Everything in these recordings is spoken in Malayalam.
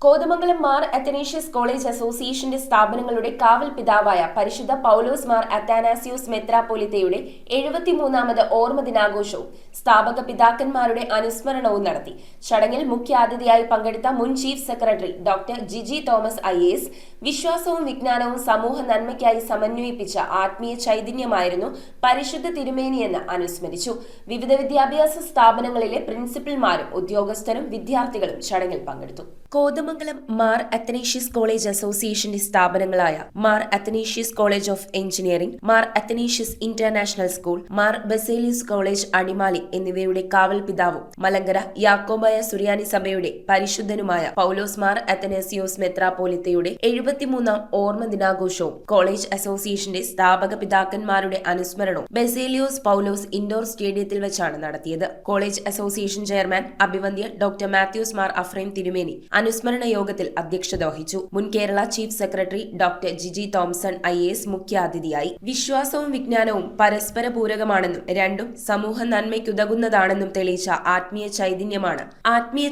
കോതമംഗലം മാർ അത്തനേഷ്യസ് കോളേജ് അസോസിയേഷന്റെ സ്ഥാപനങ്ങളുടെ കാവൽ പിതാവായ പരിശുദ്ധ പൗലോസ് മാർ അത്താനാസിയോസ് മെത്രാപ്പോലിത്തയുടെ 73ാമത് ഓർമ്മ ദിനാഘോഷവും സ്ഥാപക പിതാക്കന്മാരുടെ അനുസ്മരണവും നടത്തി. ചടങ്ങിൽ മുഖ്യാതിഥിയായി പങ്കെടുത്ത മുൻ chief secretary doctor Jiji Thomas IAS വിശ്വാസവും വിജ്ഞാനവും സമൂഹ നന്മയ്ക്കായി സമന്വയിപ്പിച്ച ആത്മീയ ചൈതന്യമായിരുന്നു പരിശുദ്ധ തിരുമേനിയെന്ന് അനുസ്മരിച്ചു. വിവിധ വിദ്യാഭ്യാസ സ്ഥാപനങ്ങളിലെ പ്രിൻസിപ്പൽമാരും ഉദ്യോഗസ്ഥരും വിദ്യാർത്ഥികളും ചടങ്ങിൽ പങ്കെടുത്തു. കോതമംഗലം മാർ അത്തനേഷ്യസ് കോളേജ് അസോസിയേഷന്റെ സ്ഥാപനങ്ങളായ Mar Athanasius college of engineering, Mar Athanasius international school, Mar Baselius college Adimali എന്നിവയുടെ കാവൽ പിതാവും മലങ്കര യാക്കോബായ സുറിയാനി സഭയുടെ പരിശുദ്ധനുമായ പൗലോസ് മാർ അത്തനാസിയോസ് മെത്രാപ്പോലിത്തയുടെ 73ാം ഓർമ്മ ദിനാഘോഷവും കോളേജ് അസോസിയേഷന്റെ സ്ഥാപക പിതാക്കന്മാരുടെ അനുസ്മരണവും ബസേലിയോസ് പൗലോസ് ഇൻഡോർ സ്റ്റേഡിയത്തിൽ വെച്ചാണ് നടത്തിയത്. കോളേജ് അസോസിയേഷൻ ചെയർമാൻ അഭിവന്ദ്യ ഡോക്ടർ മാത്യൂസ് മാർ അഫ്രൈം തിരുമേനി അനുസ്മരണ യോഗത്തിൽ അധ്യക്ഷത വഹിച്ചു. മുൻ Kerala chief secretary doctor Jiji Thomson IAS മുഖ്യാതിഥിയായി. വിശ്വാസവും വിജ്ഞാനവും പരസ്പര പൂരകമാണെന്നും രണ്ടും സമൂഹ നന്മയ്ക്കുതകുന്നതാണെന്നും തെളിയിച്ച ആത്മീയ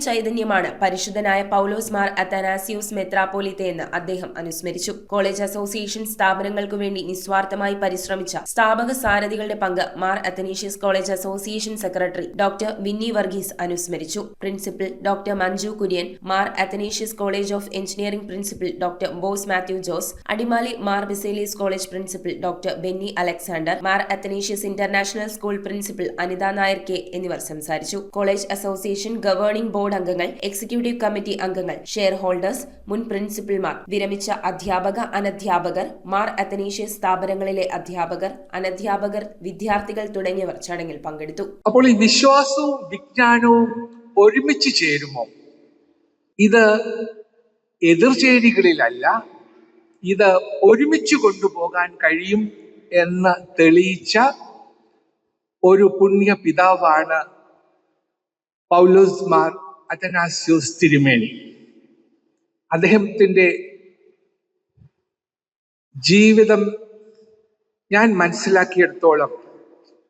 ചൈതന്യമാണ് പരിശുദ്ധനായ പൗലോസ് മാർ അത്താനാസിയോസ് മെത്രാപ്പോലിത്തയെന്ന് അദ്ദേഹം അനുസ്മരിച്ചു. കോളേജ് അസോസിയേഷൻ സ്ഥാപനങ്ങൾക്കു വേണ്ടി നിസ്വാർത്ഥമായി പരിശ്രമിച്ച സ്ഥാപക സാരഥികളുടെ പങ്ക് Mar Athanasius college association secretary doctor Winnie Varghese അനുസ്മരിച്ചു. Principal doctor Manju Kurian, Mar Athanasius college of engineering principal doctor Bose Mathew Jose, Adimali Mar Baselius college principal doctor Benny Alexander, Mar Athanasius international school principal Anitha Nair K എന്നിവർ സംസാരിച്ചു. കോളേജ് അസോസിയേഷൻ ഗവേണിംഗ് ബോർഡ് അംഗങ്ങൾ, എക്സിക്യൂട്ടീവ് കമ്മിറ്റി അംഗങ്ങൾ, ഷെയർ ഹോൾഡേഴ്സ്, മുൻ പ്രിൻസിപ്പൽമാർ, വിരമിച്ച അധ്യാപക അനധ്യാപകർ, മാർ അത്തനേഷ്യസ് സ്ഥാപനങ്ങളിലെ അധ്യാപകർ, അനധ്യാപകർ, വിദ്യാർത്ഥികൾ തുടങ്ങിയവർ ചടങ്ങിൽ പങ്കെടുത്തു. അപ്പോൾ ഈ വിശ്വാസവും വിജ്ഞാനവും ഒരുമിച്ച് ചേരുമോ? ഇത് എതിർചേരികളിലല്ല, ഇത് ഒരുമിച്ച് കൊണ്ടുപോകാൻ കഴിയും എന്ന് തെളിയിച്ച ഒരു പുണ്യ പിതാവാണ് പൗലോസ് മാർ അത്തനാസിയോസ് തിരുമേനി. അദ്ദേഹത്തിന്റെ ജീവിതം ഞാൻ മനസ്സിലാക്കിയിടത്തോളം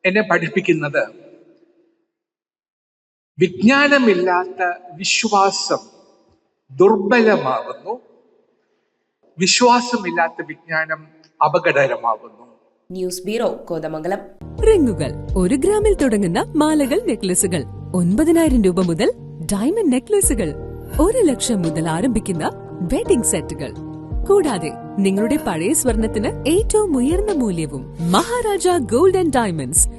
എന്നെ പഠിപ്പിക്കുന്നത്, വിജ്ഞാനമില്ലാത്ത വിശ്വാസം ദുർബലമാകുന്നു, വിശ്വാസമില്ലാത്ത വിജ്ഞാനം അപകടകരമാകുന്നു. News bureau, Kothamangalam. റിങ്ങുകൾ 1 ഗ്രാമിൽ തുടങ്ങുന്ന മാലകൾ, നെക്ലസുകൾ 9,000 രൂപ മുതൽ, ഡയമണ്ട് നെക്ലസുകൾ 1 ലക്ഷം മുതൽ ആരംഭിക്കുന്ന വെഡിംഗ് സെറ്റുകൾ, കൂടാതെ നിങ്ങളുടെ പഴയ സ്വർണത്തിന് ഏറ്റവും ഉയർന്ന മൂല്യവും. Maharaja gold and diamonds